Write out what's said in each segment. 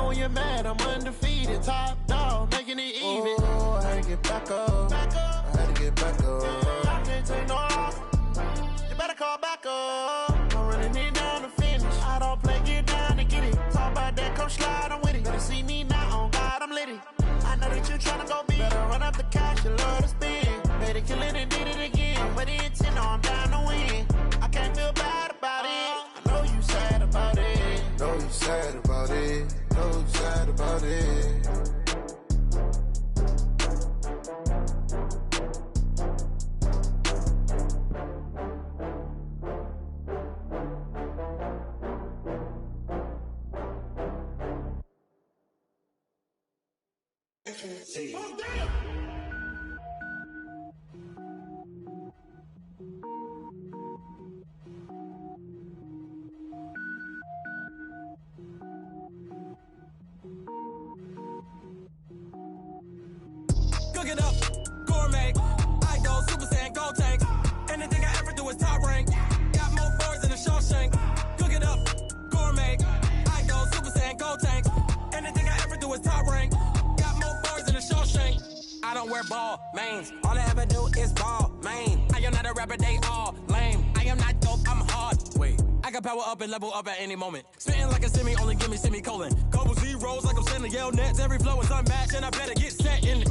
know when you're mad, I'm undefeated. Top dog, making it even. Oh, I had to get back up. I had to get back up. I can't take no loss. You better call back up. I'm running it down to finish. I don't play, get down to get it. Talk about that, come slide, I'm with it. Better see me now, on God, I'm litty. I know that you tryna go big. Better run up the cash, you love to spend. Better kill it and did it again. But the intent, no, I'm down to win. I can't feel bad about it. I know you sad about it. Know you sad about it. Know you sad about it. Cook it up, gourmet. I go Super Saiyan, go tank. Anything I ever do is top rank. Got more bars than a Shawshank. Cook it up, gourmet. I go Super Saiyan, go tank. Anything I ever do is top rank. Got more bars than a Shawshank. I don't wear ball mains. All I ever do is ball main. I am not a rapper, they all lame. I am not dope, I'm hard. Wait, I can power up and level up at any moment. Spitting like a semi, only give me semicolon. Couple zeros like I'm sending yell nets. Every flow is unmatched and I better get set in it.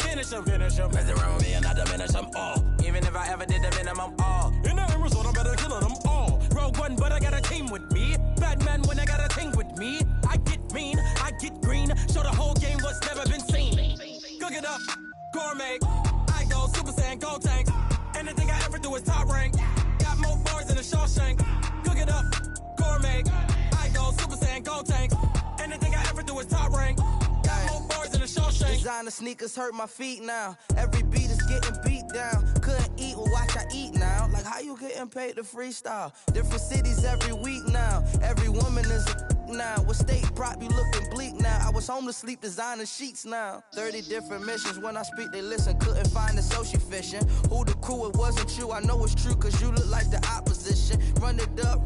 Finish them. Mess around with me and I diminish them all. Even if I ever did the minimum all. In the end result, I'm better killing them all. Rogue One, but I got a team with me. Batman when I got a team with me. I get mean, I get green. Show the whole game what's never been seen. Cook it up, gourmet. I go Super Saiyan, go tank. Anything I ever do is top rank. Got more bars than a Shawshank. Cook it up, gourmet. I go Super Saiyan, go tank. Anything I ever do is top rank. Got more bars than a Shawshank. Designer sneakers hurt my feet now. Every beat is getting beat down. Couldn't eat, well watch I eat now. Like how you getting paid to freestyle? Different cities every week now. Every woman is a now. What state prop you looking bleak now? I was home to sleep designing sheets now. 30 different missions. When I speak they listen. Couldn't find the social fishing. Who the crew, it wasn't you. I know it's true cause you look like the opposition. Run it up.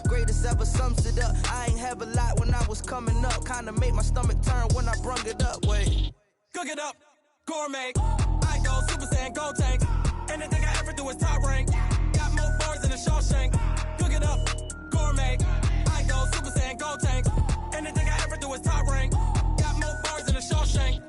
Greatest ever sums it up. I ain't have a lot when I was coming up. Kinda made my stomach turn when I brung it up. Wait. Cook it up, gourmet. I go Super Saiyan, go tank. Anything I ever do is top rank. Got more bars than a Shawshank. Cook it up, gourmet. I go Super Saiyan, go tank. Anything I ever do is top rank. Got more bars than a Shawshank.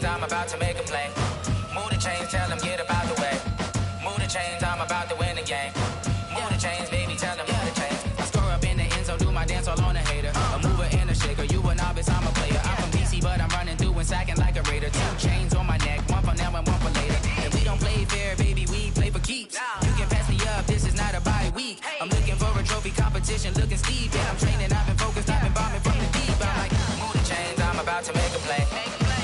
I'm about to make a play. Move the chains, tell them get up out the way. Move the chains, I'm about to win the game. Move the chains, baby, tell them move the chains. I score up in the end zone, do my dance all on a hater. A mover and a shaker, you a novice, I'm a player. I'm from DC, but I'm running through and sacking like a raider. 2 chains on my neck, one for now and one for later. If we don't play fair, baby, we play for keeps. You can pass me up, this is not a bye week. I'm looking for a trophy competition, looking steep. Yeah, I'm training, I've been focused, I've been bombing from the deep. I'm like, move the chains, I'm about to make a play.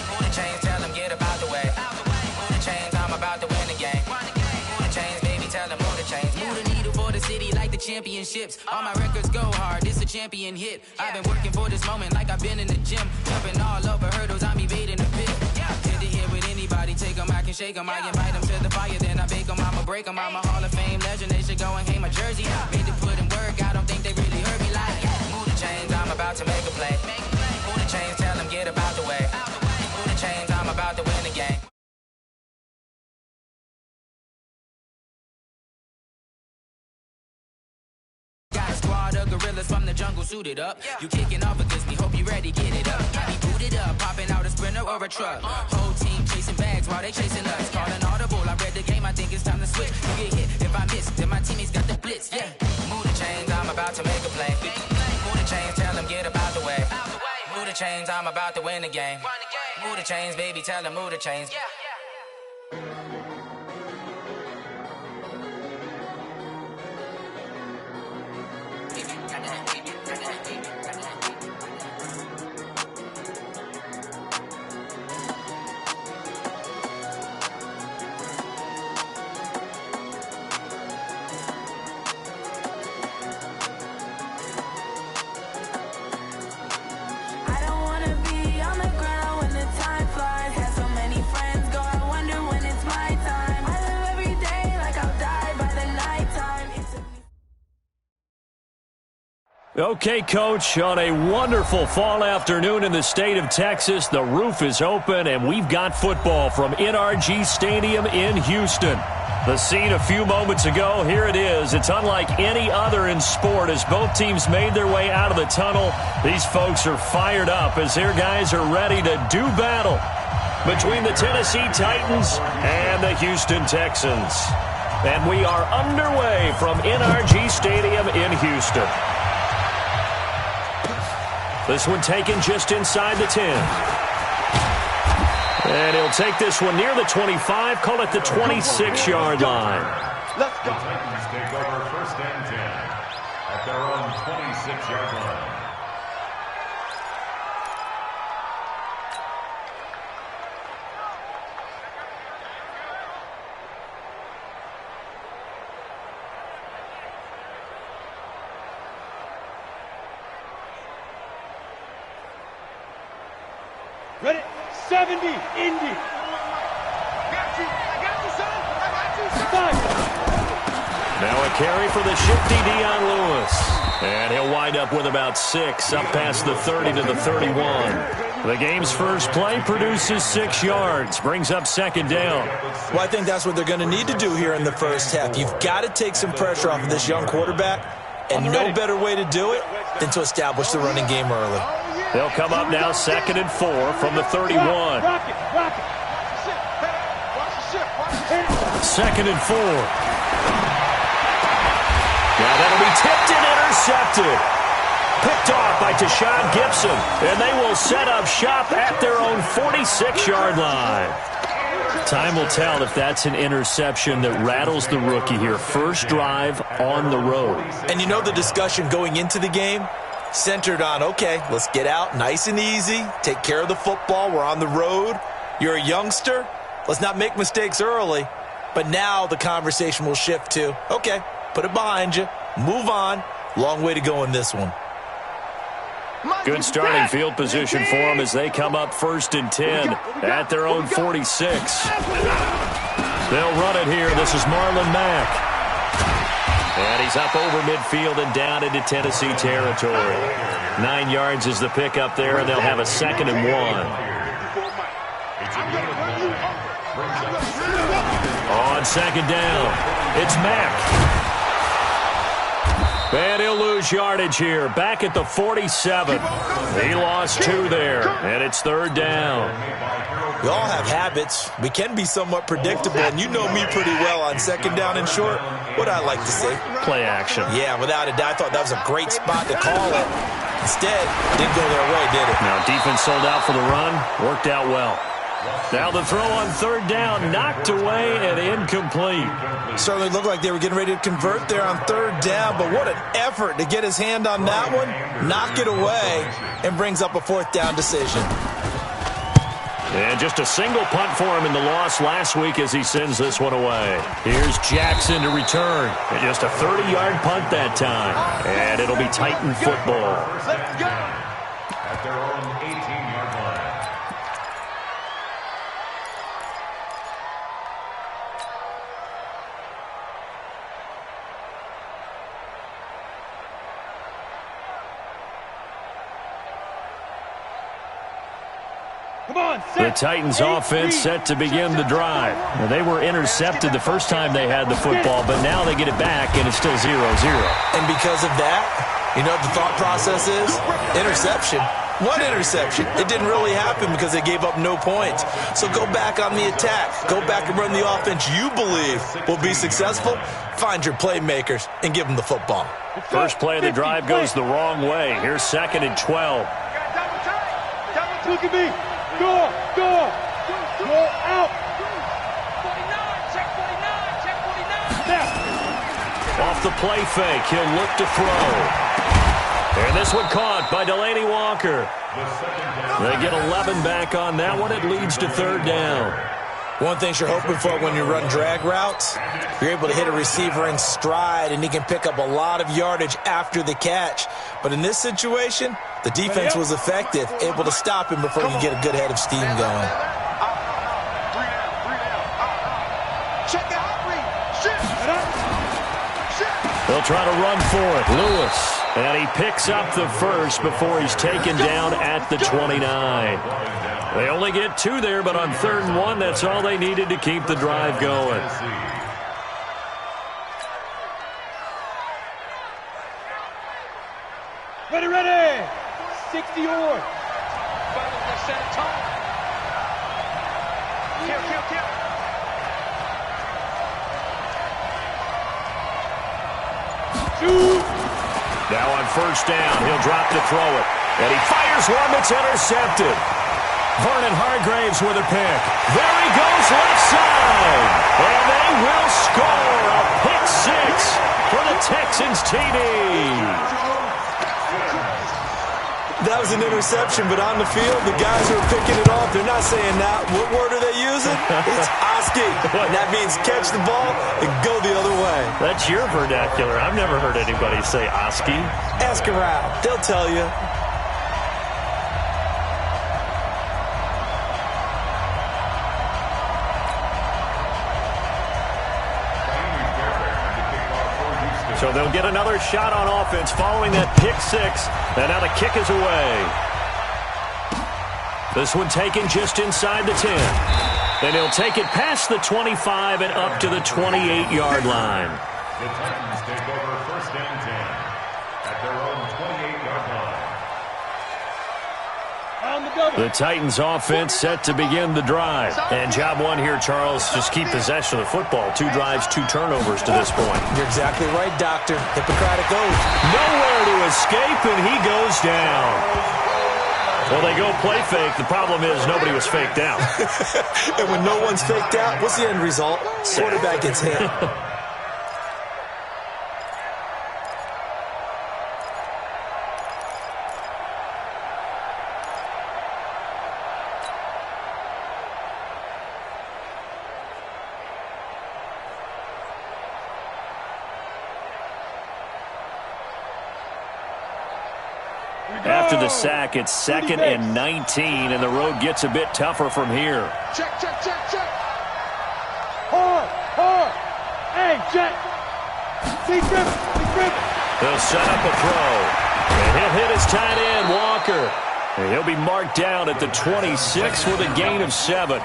Move the chains, tell them get up out the way. Move the chains, I'm about to win the game. Move the chains, baby, tell them move the chains. Move the needle for the city like the championships. All my records go hard, this a champion hit. I've been working for this moment like I've been in the gym. Jumping all over hurdles, I'm evading the pit. Hit to hit with anybody, take them, I can shake them. I invite them to the fire, then I bake them, I'ma break them. I'm a Hall of Fame legend, they should go and hang my jersey. Made to put in work, I don't think they really heard me like. Move the chains, I'm about to make a play. Move the chains, tell them get up out the way. Move the chains, I'm about to win the game. Got a squad of gorillas from the jungle suited up. You kicking off against me, hope you ready, get it up. I be booted up, popping out a sprinter or a truck. Whole team chasing bags while they chasing us. Calling audible, I read the game, I think it's time to switch. You get hit, if I miss, then my teammates got the blitz, yeah. Move the chains, I'm about to make a play. Move the chains, tell them get up out the way. Move the chains, I'm about to win the game. Move the chains, baby, tell them move the chains. Okay, Coach, on a wonderful fall afternoon in the state of Texas, the roof is open, and we've got football from NRG Stadium in Houston. The scene a few moments ago, here it is. It's unlike any other in sport as both teams made their way out of the tunnel. These folks are fired up as their guys are ready to do battle between the Tennessee Titans and the Houston Texans. And we are underway from NRG Stadium in Houston. This one taken just inside the 10. And he'll take this one near the 25, call it the 26-yard line. Let's go. The Titans take over 1st and 10 at their own 26-yard line. Ready? 70, Indy. I got you, son. I got you. Now a carry for the shifty Dion Lewis. And he'll wind up with about 6, up past the 30 to the 31. The game's first play produces 6 yards, brings up 2nd down. Well, I think that's what they're going to need to do here in the first half. You've got to take some pressure off of this young quarterback, and no better way to do it than to establish the running game early. They'll come up now 2nd and 4 from the 31. 2nd and 4. Now that'll be tipped and intercepted. Picked off by Tashawn Gibson. And they will set up shop at their own 46-yard line. Time will tell if that's an interception that rattles the rookie here. First drive on the road. And you know the discussion going into the game? Centered on, okay, let's get out nice and easy, take care of the football, we're on the road. You're a youngster, let's not make mistakes early. But now the conversation will shift to, okay, put it behind you, move on. Long way to go in this one. Good starting field position for them as they come up 1st and 10 at their own 46. They'll run it here. This is Marlon Mack. And he's up over midfield and down into Tennessee territory. 9 yards is the pickup there, and they'll have a 2nd and 1. On 2nd down, it's Mack. And he'll lose yardage here. Back at the 47. He lost 2 there, and it's 3rd down. We all have habits. We can be somewhat predictable, and you know me pretty well on 2nd down and short. What I like to say? Play action. Yeah, without a doubt. I thought that was a great spot to call it. Instead, didn't go their way, did it? Now defense sold out for the run. Worked out well. Now the throw on 3rd down, knocked away and incomplete. Certainly looked like they were getting ready to convert there on 3rd down, but what an effort to get his hand on that one, knock it away, and brings up a 4th down decision. And just a single punt for him in the loss last week as he sends this one away. Here's Jackson to return. And just a 30-yard punt that time. And it'll be Titan football. Let's go. At their own 18-yard line. The Titans offense set to begin the drive. Now, they were intercepted the first time they had the football, but now they get it back, and it's still 0-0. And because of that, you know what the thought process is? Interception. One interception. It didn't really happen because they gave up no points. So go back on the attack. Go back and run the offense you believe will be successful. Find your playmakers and give them the football. First play of the drive goes the wrong way. Here's 2nd and 12. Look at me. Go out. 49, check 49. Off the play fake, he'll look to throw. And this one caught by Delaney Walker. They get 11 back on that one. It leads to 3rd down. One thing you're hoping for when you run drag routes, you're able to hit a receiver in stride, and he can pick up a lot of yardage after the catch. But in this situation, the defense was effective, able to stop him before you get a good head of steam going. Check out, They'll try to run for it. Lewis And he picks up the first before he's taken down at the 29. They only get 2 there, but on 3rd and 1, that's all they needed to keep the drive going. Ready, ready. 60 yards. Shoot. Now on 1st down, he'll drop to throw it. And he fires one that's intercepted. Vernon Hargraves with a pick. There he goes left side. And they will score a pick 6 for the Texans TD. That was an interception, but on the field, the guys who are picking it off, they're not saying that. What word are they using? It's Oski. And that means catch the ball and go the other way. That's your vernacular. I've never heard anybody say Oski. Ask around. They'll tell you. So they'll get another shot on offense following that pick 6. And now the kick is away. This one taken just inside the 10. And he'll take it past the 25 and up to the 28-yard line. The Titans take over 1st and 10 at their own 28-yard line. The Titans offense set to begin the drive. And job 1 here, Charles, just keep possession of the football. 2 drives, 2 turnovers to this point. You're exactly right, Doctor. Hippocratic oath. Nowhere to escape, and he goes down. Well, they go play fake. The problem is nobody was faked out. And when no one's faked out, what's the end result? Quarterback gets hit. After the sack, it's 2nd and 19, and the road gets a bit tougher from here. Check. Hard. Hey, check. Be driven. They'll set up a throw. And he'll hit his tight end, Walker. And he'll be marked down at the 26 with a gain of 7.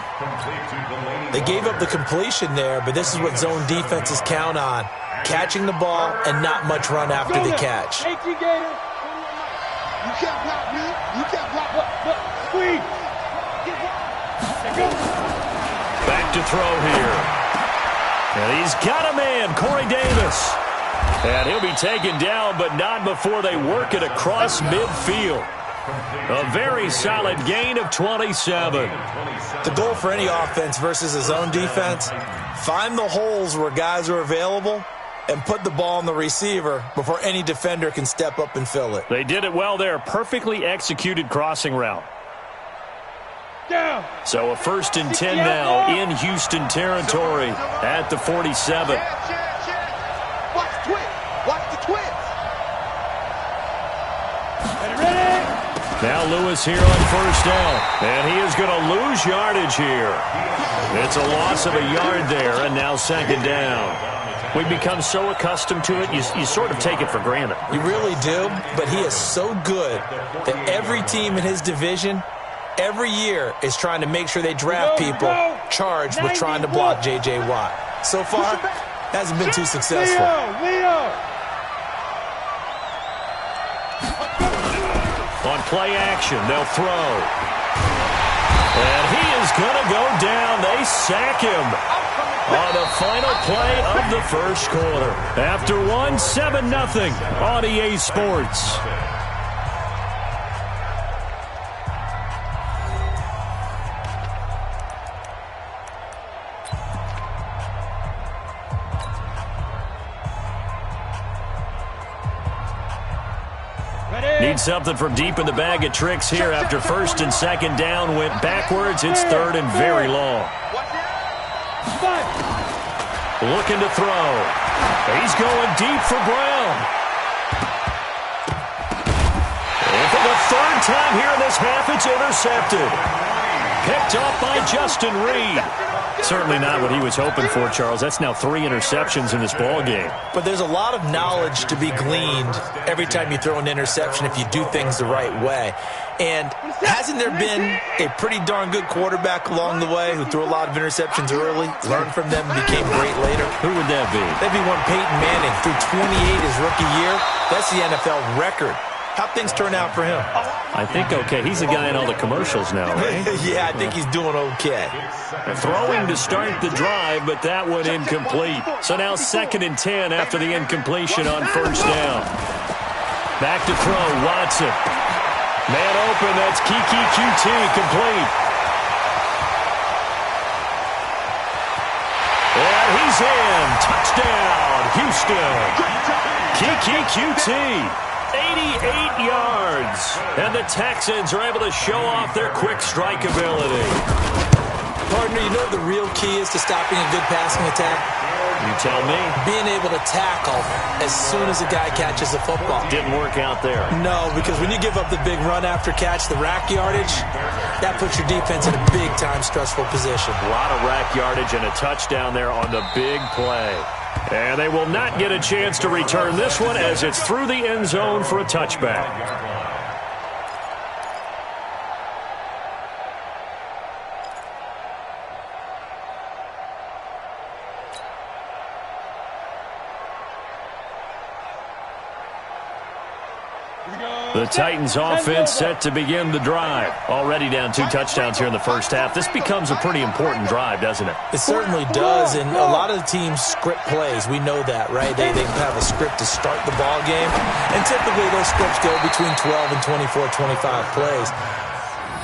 They gave up the completion there, but this is what zone defenses count on. Catching the ball and not much run after the catch. You can't block me. You can't block. Look. Squeeze. Back to throw here. And he's got a man, Corey Davis. And he'll be taken down, but not before they work it across midfield. A very solid gain of 27. The goal for any offense versus a zone defense, find the holes where guys are available and put the ball on the receiver before any defender can step up and fill it. They did it well there. Perfectly executed crossing route. Down. So a 1st and 10 now in Houston territory at the 47. Watch the twist. Ready. Now LUIZ here on 1st down. And he is going to lose yardage here. It's a loss of a yard there, and now 2nd down. We've become so accustomed to it, you sort of take it for granted. You really do, but he is so good that every team in his division, every year, is trying to make sure they draft people charged with trying to block J.J. Watt. So far, hasn't been too successful. Leo. On play action, they'll throw. And he is going to go down. They sack him on the final play of the 1st quarter. After 7-0 on EA Sports. Need something from deep in the bag of tricks here after 1st and 2nd down went backwards. It's 3rd and very long. Looking to throw. He's going deep for Brown. And for the 3rd time here in this half, it's intercepted. Picked off by Justin Reed. Certainly not what he was hoping for, Charles. That's now 3 interceptions in this ball game. But there's a lot of knowledge to be gleaned every time you throw an interception if you do things the right way. And hasn't there been a pretty darn good quarterback along the way who threw a lot of interceptions early, learned from them, and became great later? Who would that be? That'd be one Peyton Manning. Threw 28 his rookie year. That's the NFL record. How'd things turn out for him? I think okay. He's the guy in all the commercials now, right? Yeah, I think he's doing okay. Throwing to start the drive, but that one incomplete. So now 2nd and 10 after the incompletion on 1st down. Back to throw, Watson. Man open, that's Kiki QT, complete. And he's in. Touchdown, Houston. Kiki QT. 88 yards. And the Texans are able to show off their quick strike ability. Partner, you know what the real key is to stopping a good passing attack? You tell me. Being able to tackle as soon as a guy catches the football. Didn't work out there. No, because when you give up the big run after catch, the rack yardage, that puts your defense in a big-time stressful position. A lot of rack yardage and a touchdown there on the big play. And they will not get a chance to return this one as it's through the end zone for a touchback. The Titans offense set to begin the drive. Already down 2 touchdowns here in the first half. This becomes a pretty important drive, doesn't it? It certainly does, and a lot of the teams script plays. We know that, right? They have a script to start the ball game, and typically those scripts go between 12 and 24, 25 plays.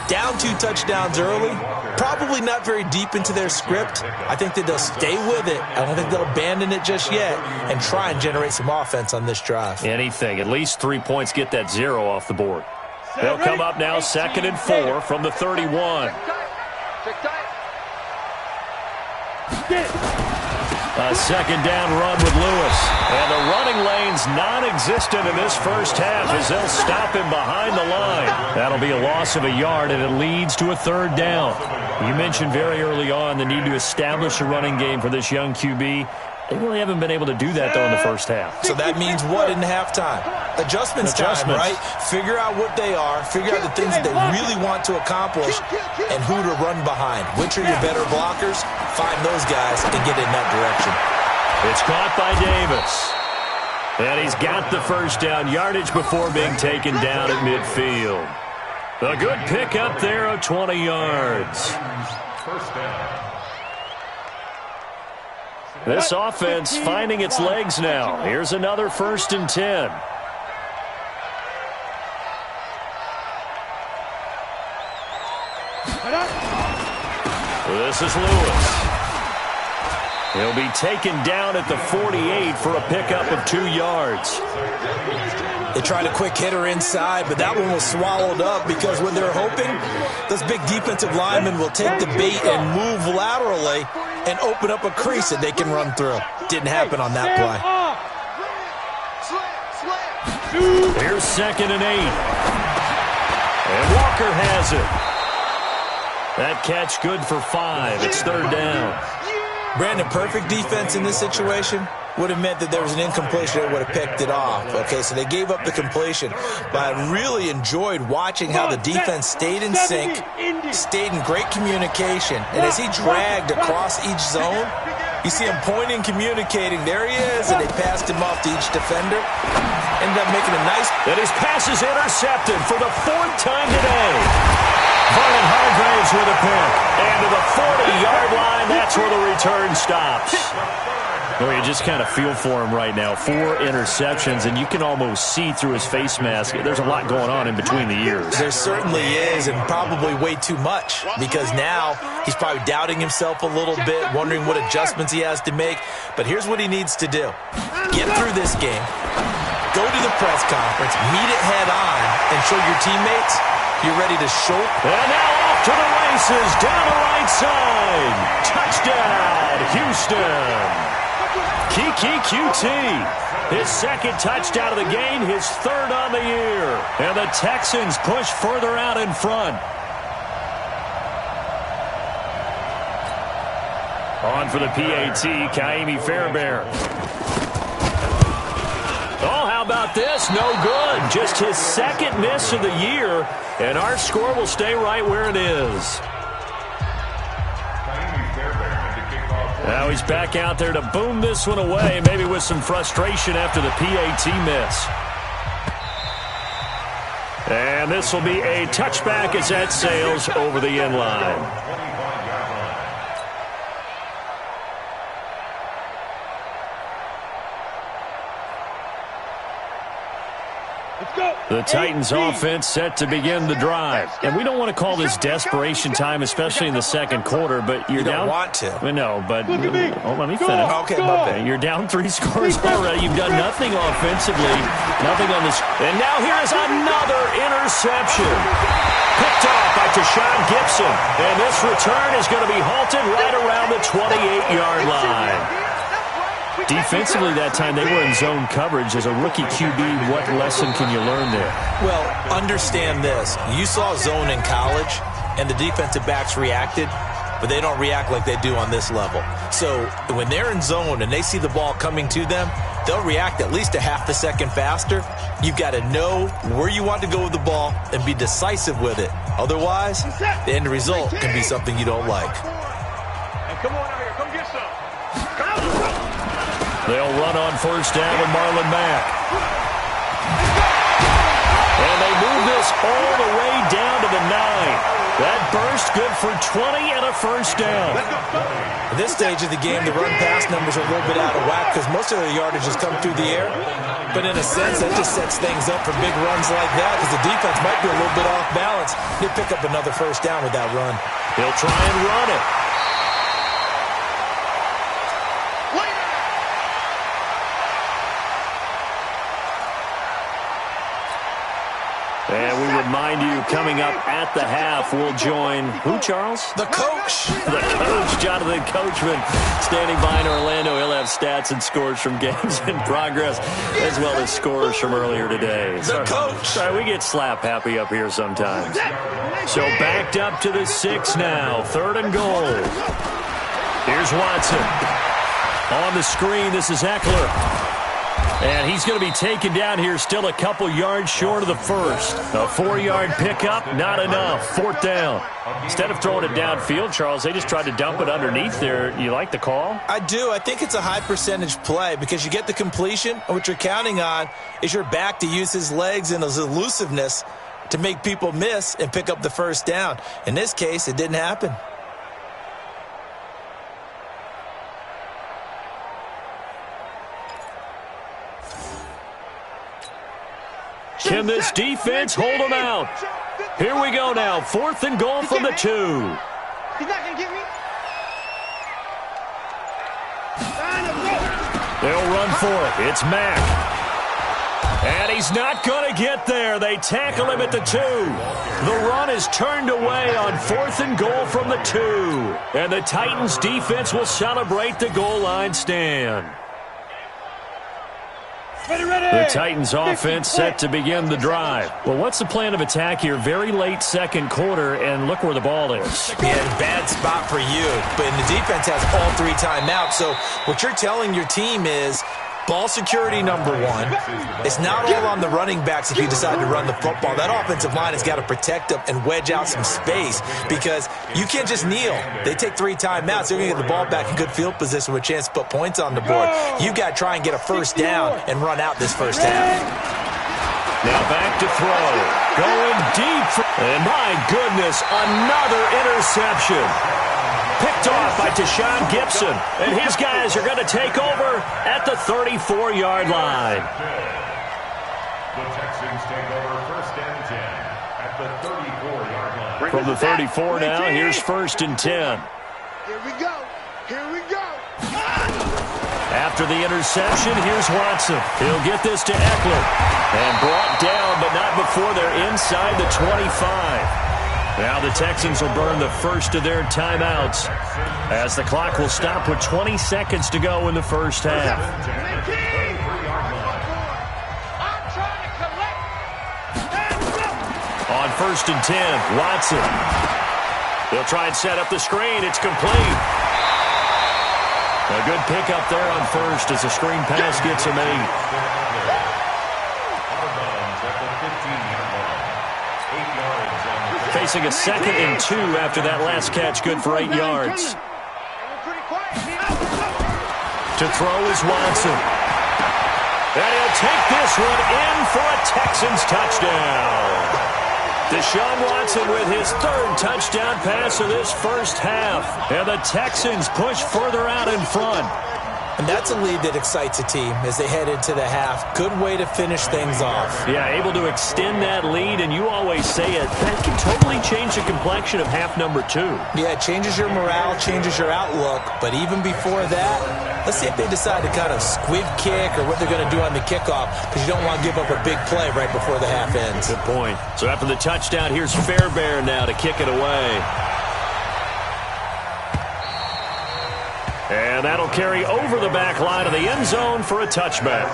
Down 2 touchdowns early, probably not very deep into their script. I think that they'll stay with it. I don't think they'll abandon it just yet and try and generate some offense on this drive. Anything. At least 3 points, get that 0 off the board. They'll come up now 2nd and 4 from the 31. A 2nd down run with Lewis. And the running lane's non-existent in this first half as they'll stop him behind the line. That'll be a loss of a yard, and it leads to a 3rd down. You mentioned very early on the need to establish a running game for this young QB. They really haven't been able to do that, though, in the first half. So that means what in halftime? Adjustments time, right? Figure out what they are, figure out the things that they really want to accomplish, and who to run behind. Which are your better blockers? Find those guys and get in that direction. It's caught by Davis. And he's got the first down yardage before being taken down at midfield. A good pickup there of 20 yards. First down. This offense finding its legs now. Here's another 1st and 10. This is Lewis. He'll be taken down at the 48 for a pickup of 2 yards. They tried a quick hitter inside, but that one was swallowed up because when they're hoping, those big defensive linemen will take the bait and move laterally and open up a crease that they can run through. Didn't happen on that play. Here's 2nd and 8. And Walker has it. That catch good for 5. It's 3rd down. Brandon, perfect defense in this situation would have meant that there was an incompletion that would have picked it off. Okay, so they gave up the completion, but I really enjoyed watching how the defense stayed in sync, stayed in great communication, and as he dragged across each zone, you see him pointing, communicating. There he is, and they passed him off to each defender. Ended up making a nice... And his pass is intercepted for the 4th time today. Vernon Hargraves with a pick. And to the 40-yard line, that's where the return stops. Well, you just kind of feel for him right now. 4 interceptions, and you can almost see through his face mask. There's a lot going on in between the ears. There certainly is, and probably way too much, because now he's probably doubting himself a little bit, wondering what adjustments he has to make. But here's what he needs to do. Get through this game, go to the press conference, meet it head on, and show your teammates you're ready to show. And now off to the races, down the right side. Touchdown, Houston. Kiki QT, his 2nd touchdown of the game, his 3rd on the year. And the Texans push further out in front. On for the PAT, Kaimi Fairbairn. Oh, how about this? No good. Just his second miss of the year, and our score will stay right where it is. Now he's back out there to boom this one away, maybe with some frustration after the PAT miss. And this will be a touchback as that sails over the end line. The Titans offense set to begin the drive. And we don't want to call this desperation time, especially in the second quarter, but you're down. You don't want to. No, but let me finish. Okay, my bad. You're down 3 scores already. You've done nothing offensively, nothing on this. And now here is another interception. Picked off by Tashawn Gibson. And this return is going to be halted right around the 28-yard line. Defensively that time, they were in zone coverage. As a rookie QB, what lesson can you learn there? Well, understand this. You saw zone in college, and the defensive backs reacted, but they don't react like they do on this level. So when they're in zone and they see the ball coming to them, they'll react at least a half a second faster. You've got to know where you want to go with the ball and be decisive with it. Otherwise, the end result can be something you don't like. Hey, come on out here. Come get some. They'll run on first down with Marlon Mack. And they move this all the way down to the 9. That burst good for 20 and a first down. At this stage of the game, the run-pass numbers are a little bit out of whack because most of their yardage has come through the air. But in a sense, that just sets things up for big runs like that because the defense might be a little bit off balance. He'll pick up another first down with that run. He'll try and run it. And we remind you, coming up at the half, we'll join who, Charles? The coach. The coach, Jonathan Coachman, standing by in Orlando. He'll have stats and scores from games in progress, as well as scores from earlier today. The coach. Sorry, we get slap happy up here sometimes. So backed up to the 6 now. 3rd and goal. Here's Watson. On the screen, this is Eckler. And he's going to be taken down here, still a couple yards short of the first. A 4-yard pickup, not enough. 4th down. Instead of throwing it downfield, Charles, they just tried to dump it underneath there. You like the call? I do. I think it's a high percentage play because you get the completion, and what you're counting on is your back to use his legs and his elusiveness to make people miss and pick up the first down. In this case, it didn't happen. Can this defense hold them out? Here we go now. 4th and goal from the 2. He's not going to get me. They'll run for it. It's Mack. And he's not going to get there. They tackle him at the 2. The run is turned away on 4th and goal from the 2. And the Titans defense will celebrate the goal line stand. The Titans offense set to begin the drive. Well, what's the plan of attack here? Very late second quarter, and look where the ball is. Yeah, bad spot for you. But the defense has all 3 timeouts. So what you're telling your team is ball security, number 1. It's not all on the running backs if you decide to run the football. That offensive line has got to protect them and wedge out some space because you can't just kneel. They take 3 timeouts. They're going to get the ball back in good field position with a chance to put points on the board. You've got to try and get a first down and run out this first half. Now back to throw. Going deep. And my goodness, another interception. Picked off by Tashawn Gibson. And his guys are going to take over at the 34-yard line. The Texans take over 1st and 10 at the 34-yard line. From the 34 now, here's 1st and 10. Here we go. Here we go. After the interception, here's Watson. He'll get this to Eckler. And brought down, but not before they're inside the 25. Now the Texans will burn the first of their timeouts as the clock will stop with 20 seconds to go in the first half. On 1st and 10, Watson. They'll try and set up the screen. It's complete. pickup there on first as a screen pass gets him 8. Facing a 2nd and 2 after that last catch, good for 8 yards. To throw is Watson. And he'll take this one in for a Texans touchdown. Deshaun Watson with his 3rd touchdown pass of this first half. And the Texans push further out in front. And that's a lead that excites a team as they head into the half. Good way to finish things off. Yeah, able to extend that lead, and you always say it, that can totally change the complexion of half number 2. Yeah, it changes your morale, changes your outlook. But even before that, let's see if they decide to kind of squib kick or what they're going to do on the kickoff, because you don't want to give up a big play right before the half ends. Good point. So after the touchdown, here's Fairbairn now to kick it away. And that'll carry over the back line of the end zone for a touchback.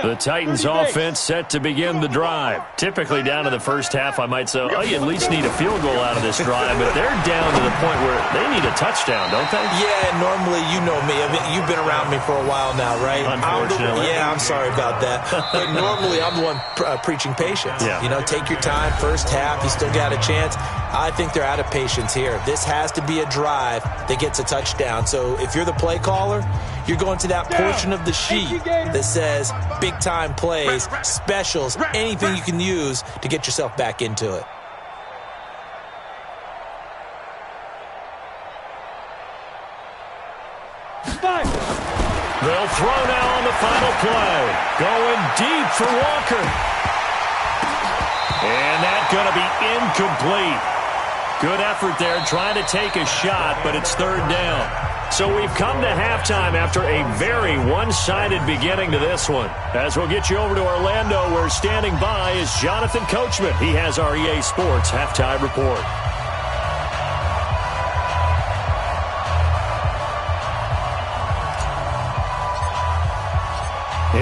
The Titans offense set to begin the drive. Typically down to the first half, I might say, oh, you at least need a field goal out of this drive, but they're down to the point where they need a touchdown, don't they? Yeah, normally, you know me. I mean, you've been around me for a while now, right? Unfortunately. I'm sorry about that. But normally, I'm the one preaching patience. Yeah. You know, take your time. First half, you still got a chance. I think they're out of patience here. This has to be a drive that gets a touchdown. So if you're the play caller, you're going to that portion of the sheet that says big-time plays, specials, anything you can use to get yourself back into it. They'll throw now on the final play. Going deep for Walker. And that's going to be incomplete. Good effort there trying to take a shot, but it's 3rd down. So we've come to halftime after a very one-sided beginning to this one. As we'll get you over to Orlando, where standing by is Jonathan Coachman. He has our EA Sports halftime report.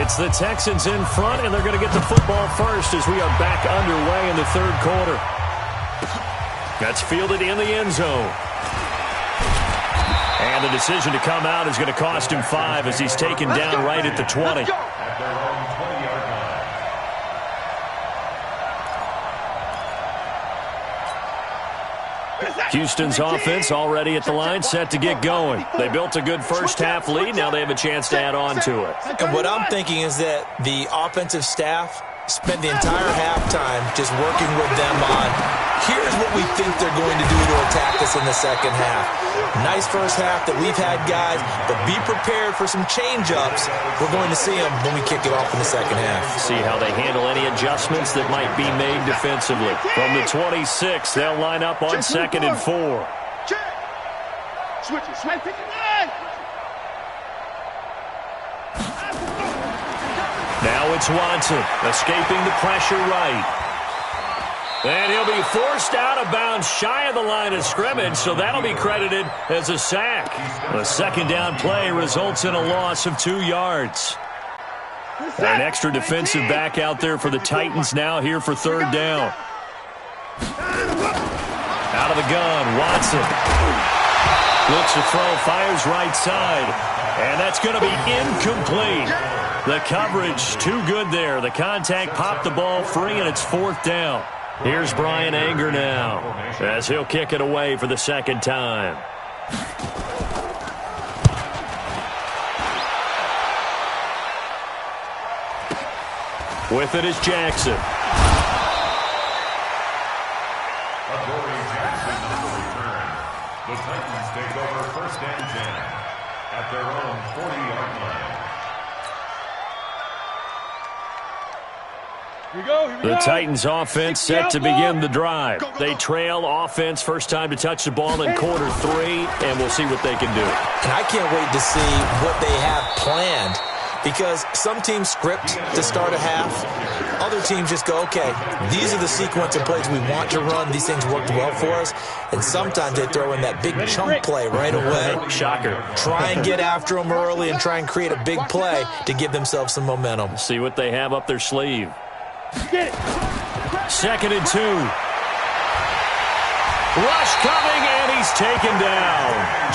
It's the Texans in front, and they're going to get the football first as we are back underway in the 3rd quarter. That's fielded in the end zone. And the decision to come out is going to cost him 5 as he's taken down right at the 20. Houston's offense already at the line, set to get going. They built a good first half lead. Now they have a chance to add on to it. And what I'm thinking is that the offensive staff spent the entire halftime just working with them on, here's what we think they're going to do to attack us in the second half. Nice first half that we've had, guys, but be prepared for some change-ups. We're going to see them when we kick it off in the second half. See how they handle any adjustments that might be made defensively. From the 26, they'll line up on 2nd and 4. Switch it. Now it's Watson, escaping the pressure right. And he'll be forced out of bounds shy of the line of scrimmage, so that'll be credited as a sack. A 2nd down play results in a loss of 2 yards. An extra defensive back out there for the Titans now here for 3rd down. Out of the gun, Watson. Looks to throw, fires right side. And that's going to be incomplete. The coverage too good there. The contact popped the ball free, and it's 4th down. Here's Brian Anger now as he'll kick it away for the 2nd time. With it is Jackson. The Titans take over 1st and 10 at their own 40-yard line. The Titans offense set to begin the drive. They trail offense first time to touch the ball in quarter 3, and we'll see what they can do. And I can't wait to see what they have planned. because some teams script to start a half. Other teams just go, okay, these are the sequence of plays we want to run. These things worked well for us. And sometimes they throw in that big chunk play right away. Shocker. Try and get after them early and try and create a big play to give themselves some momentum. See what they have up their sleeve. 2nd and 2. Rush coming, and he's taken down.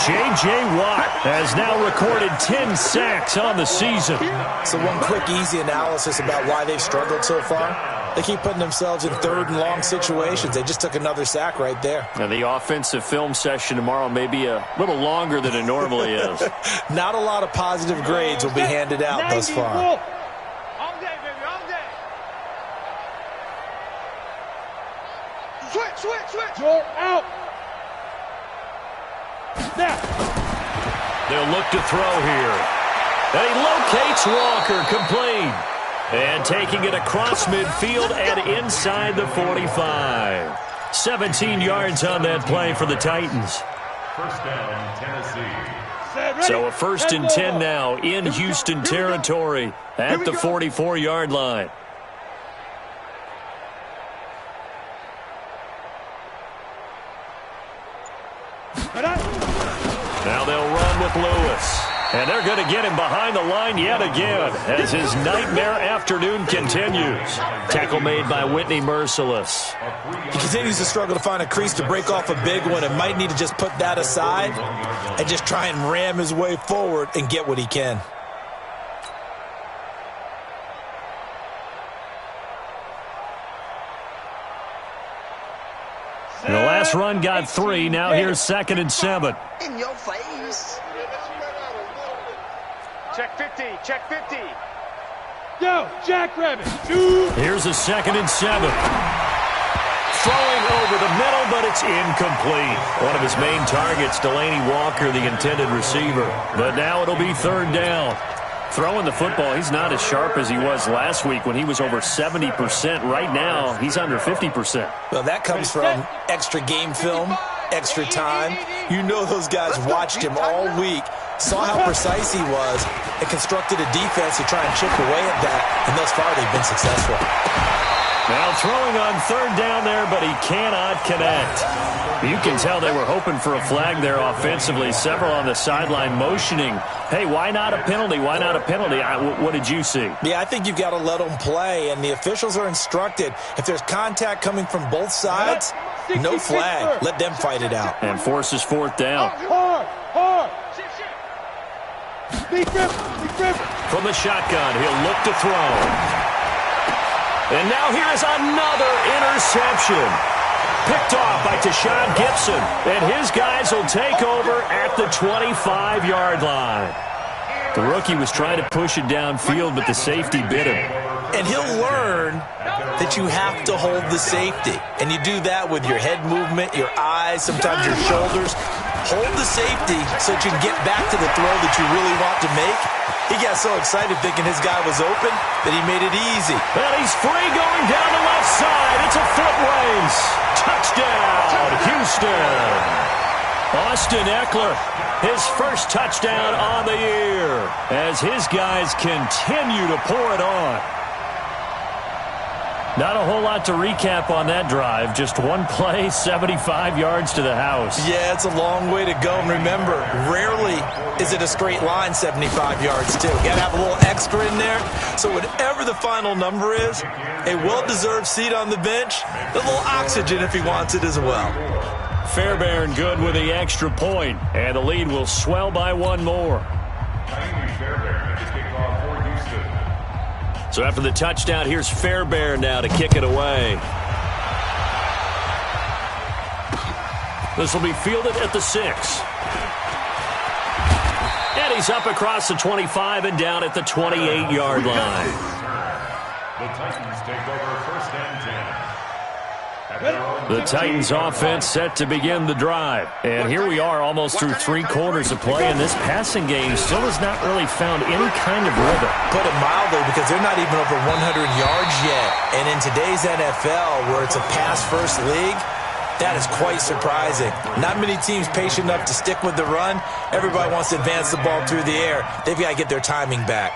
J.J. Watt has now recorded 10 sacks on the season. So one quick, easy analysis about why they've struggled so far. They keep putting themselves in 3rd and long situations. They just took another sack right there. Now, the offensive film session tomorrow may be a little longer than it normally is. Not a lot of positive grades will be handed out thus far. Switch. You're out. Now. They'll look to throw here. And he locates Walker, complete. And taking it across midfield and inside the 45. 17 yards on that play for the Titans. First down, Tennessee. So a 1st and 10 now in Houston territory at the 44-yard line. Now they'll run with Lewis. And they're going to get him behind the line yet again as his nightmare afternoon continues. Tackle made by Whitney Merciless. He continues to struggle to find a crease to break off a big one and might need to just put that aside and just try and ram his way forward and get what he can. The last run got 3. Now here's 2nd and 7. In your face. Check 50. Check 50. Go, Jackrabbit. 2. Here's a 2nd and 7. Throwing over the middle, but it's incomplete. One of his main targets, Delaney Walker, the intended receiver. But now it'll be 3rd down. Throwing the football, he's not as sharp as he was last week when he was over 70%. Right now, he's under 50%. Well, that comes from extra game film, extra time. You know those guys watched him all week, saw how precise he was, and constructed a defense to try and chip away at that, and thus far they've been successful. Now throwing on 3rd down there, but he cannot connect. You can tell they were hoping for a flag there offensively. Several on the sideline motioning, hey, why not a penalty? Why not a penalty? What did you see? Yeah, I think you've got to let them play, and the officials are instructed. If there's contact coming from both sides, no flag. Let them fight it out. And forces 4th down. Hard. Be careful. From the shotgun, he'll look to throw. And now here is another interception. Picked off by Tashawn Gibson. And his guys will take over at the 25-yard line. The rookie was trying to push it downfield, but the safety bit him. And he'll learn that you have to hold the safety. And you do that with your head movement, your eyes, sometimes your shoulders. Hold the safety so that you can get back to the throw that you really want to make. He got so excited thinking his guy was open that he made it easy. And he's free going down the left side. It's a foot race. Touchdown, Houston. Austin Eckler, his first touchdown on the year as his guys continue to pour it on. Not a whole lot to recap on that drive. Just one play, 75 yards to the house. Yeah, it's a long way to go. And remember, rarely is it a straight line 75 yards, too. You got to have a little extra in there. So whatever the final number is, a well-deserved seat on the bench, a little oxygen if he wants it as well. Fairbairn good with the extra point, and the lead will swell by one more. So after the touchdown, here's Fairbairn now to kick it away. This will be fielded at the 6. And he's up across the 25 and down at the 28-yard line. The Titans take over 1st and 10. The Titans offense set to begin the drive. And here we are almost through 3 quarters of play, and this passing game still has not really found any kind of rhythm. Put it mildly, because they're not even over 100 yards yet. And in today's NFL, where it's a pass-first league, that is quite surprising. Not many teams patient enough to stick with the run. Everybody wants to advance the ball through the air. They've got to get their timing back.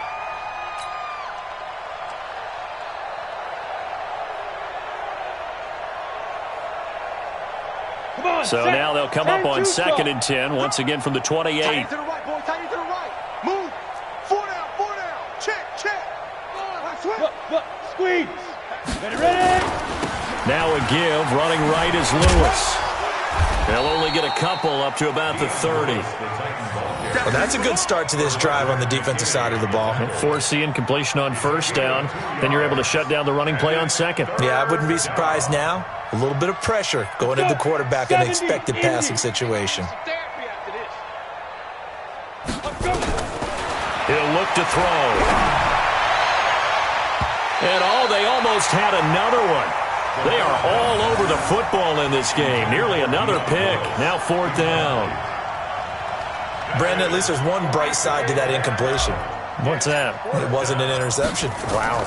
So now they'll come up on 2nd and 10, once again from the 28. Tight to the right, boy. Tight to the right. Move. 4 down, 4 down. Check. Look. Squeeze. Ready. Now a give. Running right is Lewis. They'll only get a couple up to about the 30. Well, that's a good start to this drive on the defensive side of the ball. Force the incompletion on 1st down. Then you're able to shut down the running play on 2nd. Yeah, I wouldn't be surprised now. A little bit of pressure going to the quarterback in an expected passing situation. He'll look to throw. And they almost had another one. They are all over the football in this game. Nearly another pick. Now 4th down. Brandon, at least there's one bright side to that incompletion. What's that? It wasn't an interception. Wow.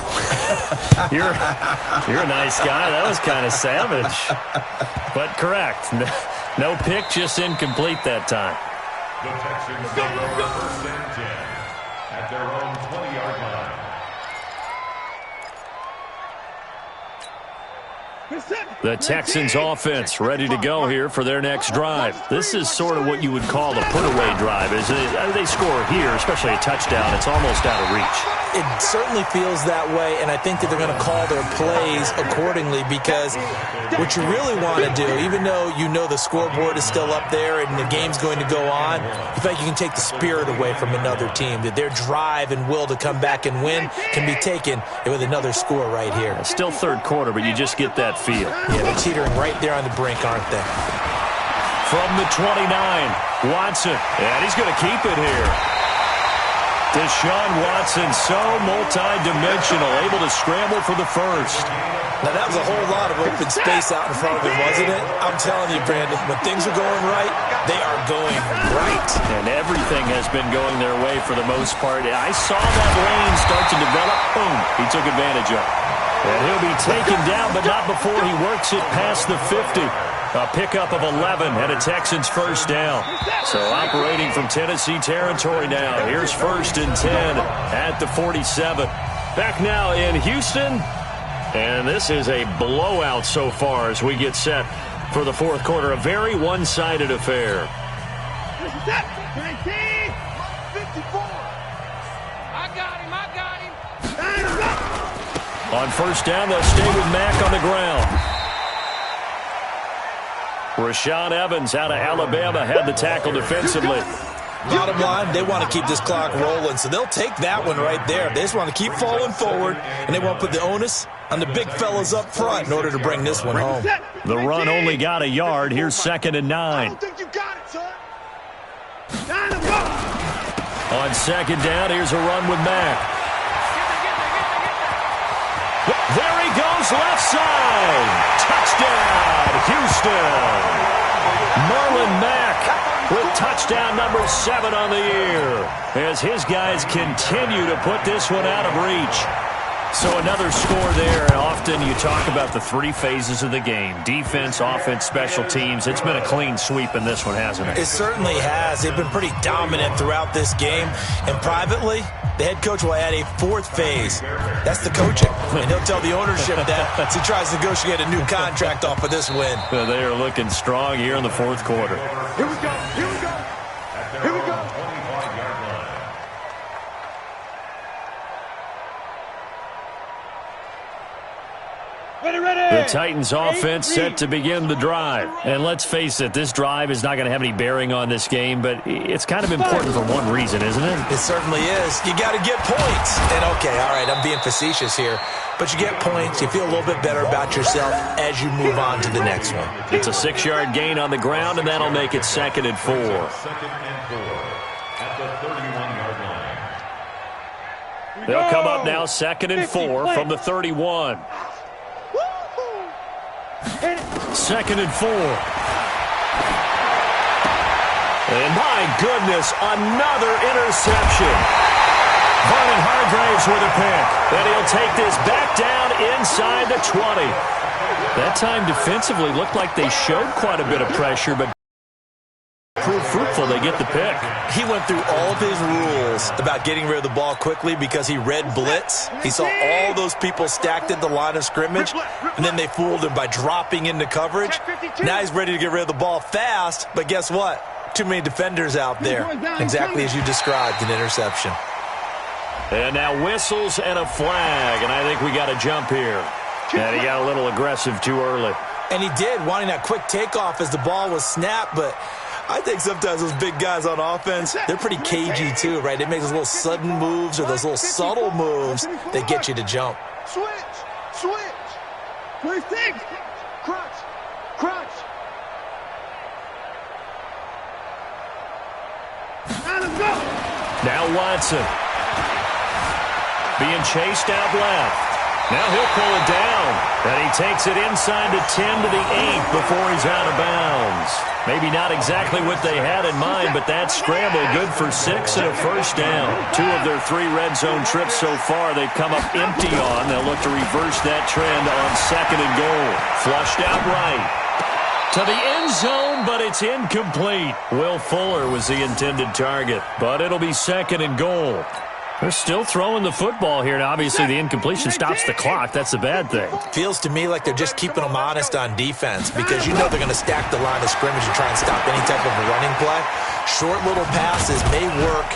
You're a nice guy. That was kind of savage. But correct. No pick, just incomplete that time. The Texans take over 1st and 10 at their own 20-yard line. The Texans offense ready to go here for their next drive. This is sort of what you would call a put-away drive. They score here, especially a touchdown, it's almost out of reach. It certainly feels that way, and I think that they're going to call their plays accordingly because what you really want to do, even though you know the scoreboard is still up there and the game's going to go on, you feel like you can take the spirit away from another team, that their drive and will to come back and win can be taken with another score right here. It's still 3rd quarter, but you just get that feel. Yeah, they're teetering right there on the brink, aren't they? From the 29, Watson, and he's going to keep it here. Deshaun Watson, so multi-dimensional, able to scramble for the 1st. Now, that was a whole lot of open space out in front of him, wasn't it? I'm telling you, Brandon, when things are going right, they are going right. And everything has been going their way for the most part. I saw that lane start to develop. Boom, he took advantage of it. And he'll be taken down, but not before he works it past the 50. A pickup of 11 and a Texans 1st down. So operating from Tennessee territory now. Here's 1st and 10 at the 47. Back now in Houston. And this is a blowout so far as we get set for the 4th quarter. A very one-sided affair. On 1st down, they'll stay with Mack on the ground. Rashaan Evans out of Alabama had the tackle defensively. Bottom line, they want to keep this clock rolling, so they'll take that one right there. They just want to keep falling forward, and they want to put the onus on the big fellas up front in order to bring this one home. The run only got a yard. Here's 2nd and 9. I don't think you got it, son. On 2nd down, here's a run with Mack. There he goes, left side. Touchdown, Houston. Marlon Mack with touchdown number 7 on the year as his guys continue to put this one out of reach. So another score there, and often you talk about the 3 phases of the game. Defense, offense, special teams. It's been a clean sweep in this one, hasn't it? It certainly has. They've been pretty dominant throughout this game. And privately, the head coach will add a 4th phase. That's the coaching. And he'll tell the ownership that as he tries to negotiate a new contract off of this win. They are looking strong here in the 4th quarter. Here we go. Here we go. Here we go. The Titans offense set to begin the drive. And let's face it, this drive is not going to have any bearing on this game, but it's kind of important for one reason, isn't it? It certainly is. You got to get points. And okay, all right, I'm being facetious here, but you get points, you feel a little bit better about yourself as you move on to the next one. It's a 6-yard gain on the ground, and that'll make it 2nd and 4. 2nd and 4 at the 31-yard line. They'll come up now 2nd and 4 from the 31. 2nd and 4. And my goodness, another interception. Vernon Hargraves with a pick. And he'll take this back down inside the 20. That time defensively looked like they showed quite a bit of pressure, but Prove fruitful, they get the pick. He went through all of his rules about getting rid of the ball quickly because he read blitz. He saw all those people stacked at the line of scrimmage, and then they fooled him by dropping into coverage. Now he's ready to get rid of the ball fast, but guess what? Too many defenders out there. Exactly as you described, an interception. And now whistles and a flag, and I think we got a jump here. And he got a little aggressive too early. And he did, wanting that quick takeoff as the ball was snapped, but I think sometimes those big guys on offense, they're pretty cagey too, right? They make those little sudden moves or those little subtle moves that get you to jump. Switch. 26. Crunch. Now let's go. Now Watson. Being chased out left. Now he'll pull it down. And he takes it inside the 10 to the 8 before he's out of bounds. Maybe not exactly what they had in mind, but that scramble good for 6 and a first down. 2 of their 3 red zone trips so far they've come up empty on. They'll look to reverse that trend on 2nd and goal. Flushed out right. To the end zone, but it's incomplete. Will Fuller was the intended target, but it'll be 2nd and goal. They're still throwing the football here. Now, obviously, the incompletion stops the clock. That's the bad thing. Feels to me like they're just keeping them honest on defense because you know they're going to stack the line of scrimmage and try and stop any type of a running play. Short little passes may work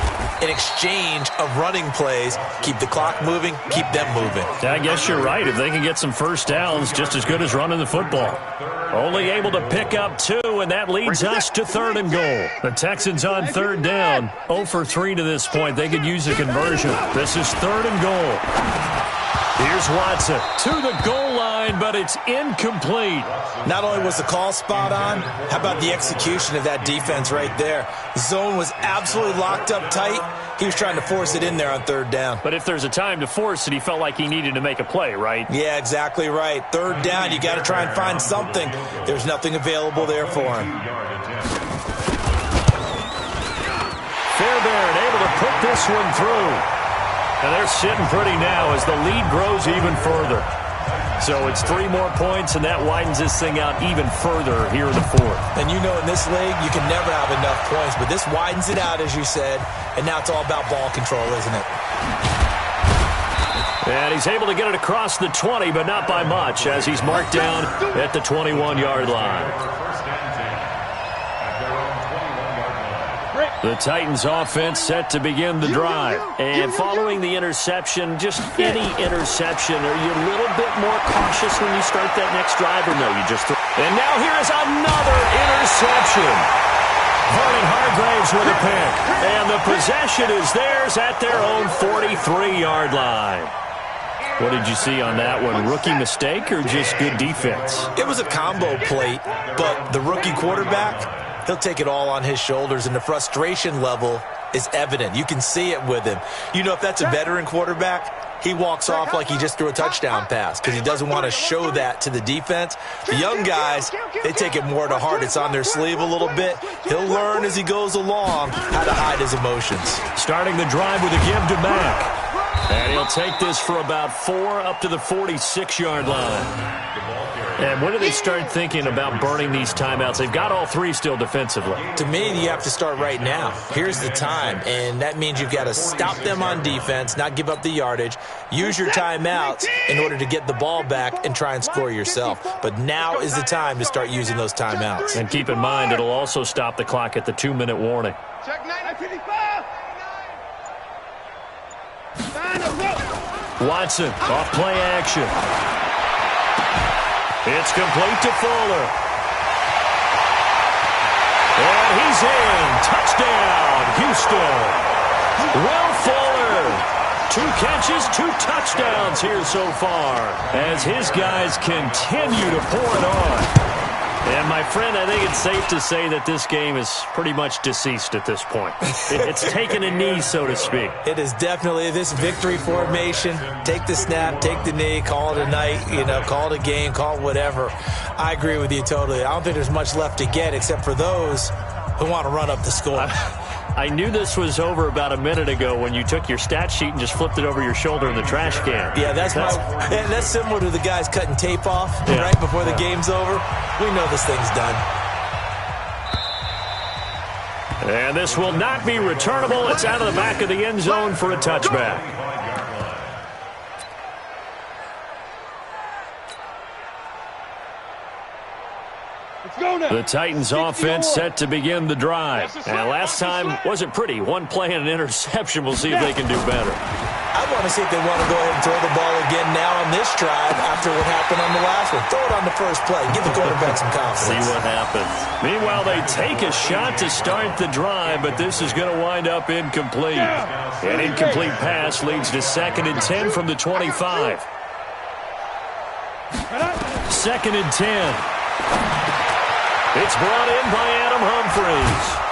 in exchange of running plays. Keep the clock moving, keep them moving. I guess you're right. If they can get some first downs, just as good as running the football. Only able to pick up 2, and that leads us to 3rd and goal. The Texans on 3rd down. 0 for 3 to this point. They could use a conversion. This is 3rd and goal. Here's Watson to the goal line, but it's incomplete. Not only was the call spot on, how about the execution of that defense right there? The zone was absolutely locked up tight. He was trying to force it in there on 3rd down. But if there's a time to force it, he felt like he needed to make a play, right? Yeah, exactly right. 3rd down, you got to try and find something. There's nothing available there for him. Fairbairn able to put this one through. And they're sitting pretty now as the lead grows even further. So it's 3 more points, and that widens this thing out even further here in the 4th. And you know in this league, you can never have enough points, but this widens it out, as you said, and now it's all about ball control, isn't it? And he's able to get it across the 20, but not by much, as he's marked down at the 21-yard line. The Titans offense set to begin the drive. And following the interception, just any interception, are you a little bit more cautious when you start that next drive, or no, you just... And now here is another interception. Vernon Hargraves with a pick. And the possession is theirs at their own 43-yard line. What did you see on that one? Rookie mistake or just good defense? It was a combo plate, but the rookie quarterback... he'll take it all on his shoulders, and the frustration level is evident. You can see it with him. You know, if that's a veteran quarterback, he walks off like he just threw a touchdown pass because he doesn't want to show that to the defense. The young guys, they take it more to heart. It's on their sleeve a little bit. He'll learn as he goes along how to hide his emotions. Starting the drive with a give to Mack. And he'll take this for about 4 up to the 46-yard line. And when do they start thinking about burning these timeouts? They've got all 3 still defensively. To me, you have to start right now. Here's the time, and that means you've got to stop them on defense, not give up the yardage, use your timeouts in order to get the ball back and try and score yourself. But now is the time to start using those timeouts. And keep in mind, it'll also stop the clock at the 2-minute warning. Check 955. Watson, off play action. It's complete to Fuller. And he's in. Touchdown, Houston. Will Fuller. 2 catches, 2 touchdowns here so far as his guys continue to pour it on. And, my friend, I think it's safe to say that this game is pretty much deceased at this point. It's taken a knee, so to speak. It is definitely this victory formation. Take the snap, take the knee, call it a night, call it a game, call it whatever. I agree with you totally. I don't think there's much left to get except for those who want to run up the score. I knew this was over about a minute ago when you took your stat sheet and just flipped it over your shoulder in the trash can. Yeah, that's similar to the guys cutting tape off right before the game's over. We know this thing's done. And this will not be returnable. It's out of the back of the end zone for a touchback. The Titans offense set to begin the drive. And last time wasn't pretty. One play and an interception. We'll see if they can do better. I want to see if they want to go ahead and throw the ball again now on this drive after what happened on the last one. Throw it on the first play. Give the quarterback some confidence. See what happens. Meanwhile, they take a shot to start the drive, but this is going to wind up incomplete. An incomplete pass leads to 2nd and 10 from the 25. 2nd and 10. It's brought in by Adam Humphries.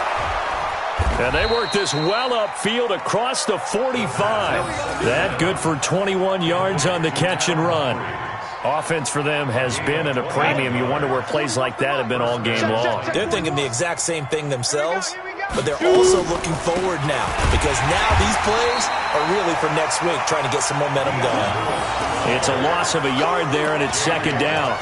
And they work this well upfield across the 45. That good for 21 yards on the catch and run. Offense for them has been at a premium. You wonder where plays like that have been all game long. They're thinking the exact same thing themselves, but they're also looking forward now because now these plays are really for next week, trying to get some momentum going. It's a loss of a yard there, and it's 2nd down.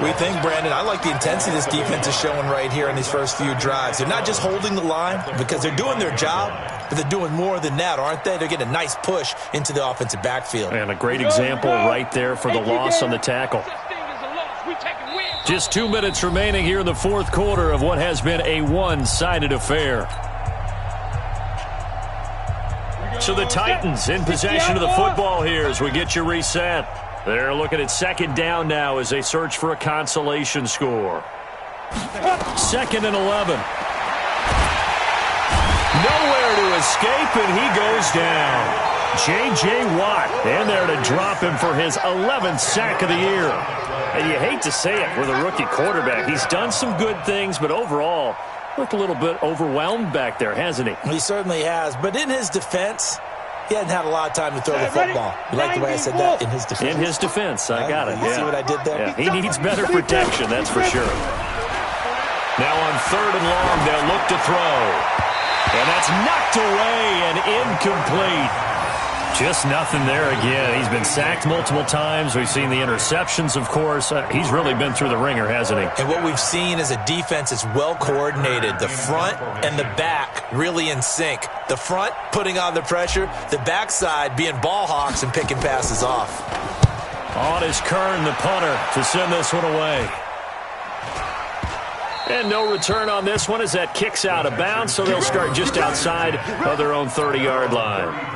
We think, Brandon, I like the intensity this defense is showing right here in these first few drives. They're not just holding the line because they're doing their job, but they're doing more than that, aren't they? They're getting a nice push into the offensive backfield. And a great example right there for the loss on the tackle. Just 2 minutes remaining here in the fourth quarter of what has been a one-sided affair. So the Titans in possession of the football here as we get you reset. They're looking at 2nd down now as they search for a consolation score. 2nd and 11. Nowhere to escape, and he goes down. J.J. Watt in there to drop him for his 11th sack of the year. And you hate to say it with a rookie quarterback. He's done some good things, but overall, looked a little bit overwhelmed back there, hasn't he? He certainly has, but in his defense, he hadn't had a lot of time to throw the football. You like the way I said that? In his defense. In his defense, I got it. You see what I did there? Yeah, he needs better protection, that's for sure. Now on 3rd and long, they'll look to throw. And that's knocked away and incomplete. Just nothing there again. He's been sacked multiple times. We've seen the interceptions, of course. He's really been through the ringer, hasn't he? And what we've seen is a defense that's well coordinated. The front and the back really in sync. The front putting on the pressure. The backside being ball hawks and picking passes off. On is Kern, the punter, to send this one away. And no return on this one as that kicks out of bounds, so they'll start just outside of their own 30-yard line.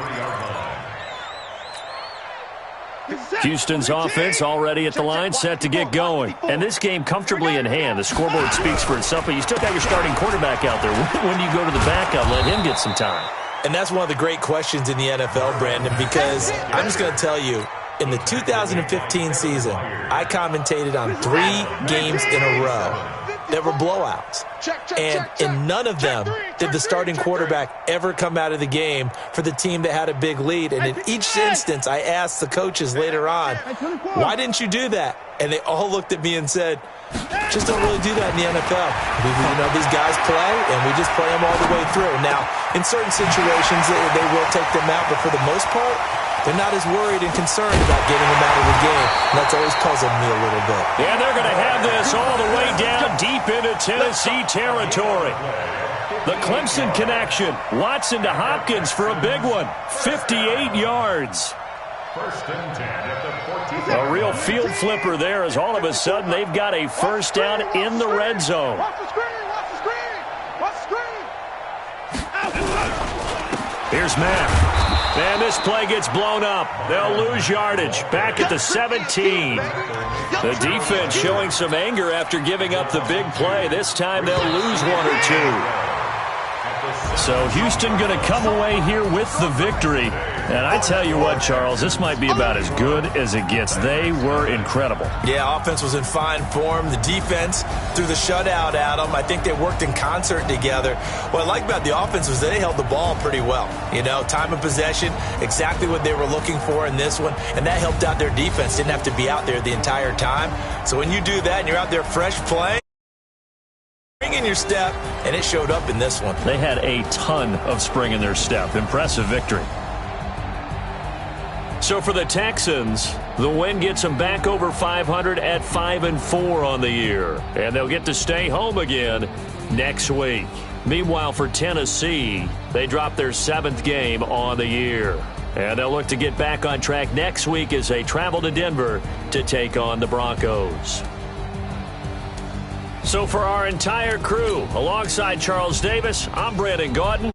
Houston's offense already at the line, set to get going. And this game comfortably in hand. The scoreboard speaks for itself, but you still got your starting quarterback out there. When do you go to the backup, let him get some time? And that's one of the great questions in the NFL, Brandon, because I'm just going to tell you, in the 2015 season, I commentated on 3 games in a row that were blowouts. And in none of them did the starting quarterback ever come out of the game for the team that had a big lead. And in each instance, I asked the coaches later on, why didn't you do that? And they all looked at me and said, just don't really do that in the NFL. You know, these guys play, and we just play them all the way through. Now, in certain situations, they will take them out, but for the most part, they're not as worried and concerned about getting them out of the game. And that's always puzzled me a little bit. Yeah, they're going to have this all the way down deep into Tennessee territory. The Clemson connection. Watson to Hopkins for a big one. 58 yards. 1st and 10 at the 14. A real field flipper there as all of a sudden they've got a 1st down in the red zone. Watch the screen! Watch the screen! Watch the screen! Here's Matt. And this play gets blown up. They'll lose yardage. Back at the 17. The defense showing some anger after giving up the big play. This time they'll lose 1 or 2. So Houston going to come away here with the victory. And I tell you what, Charles, this might be about as good as it gets. They were incredible. Yeah, offense was in fine form. The defense threw the shutout at them. I think they worked in concert together. What I like about the offense was they held the ball pretty well. You know, time of possession, exactly what they were looking for in this one. And that helped out their defense. Didn't have to be out there the entire time. So when you do that and you're out there fresh playing, spring in your step, and it showed up in this one. They had a ton of spring in their step. Impressive victory. So for the Texans, the win gets them back over 500 at 5-4 on the year. And they'll get to stay home again next week. Meanwhile, for Tennessee, they dropped their 7th game on the year. And they'll look to get back on track next week as they travel to Denver to take on the Broncos. So for our entire crew, alongside Charles Davis, I'm Brandon Gaudin.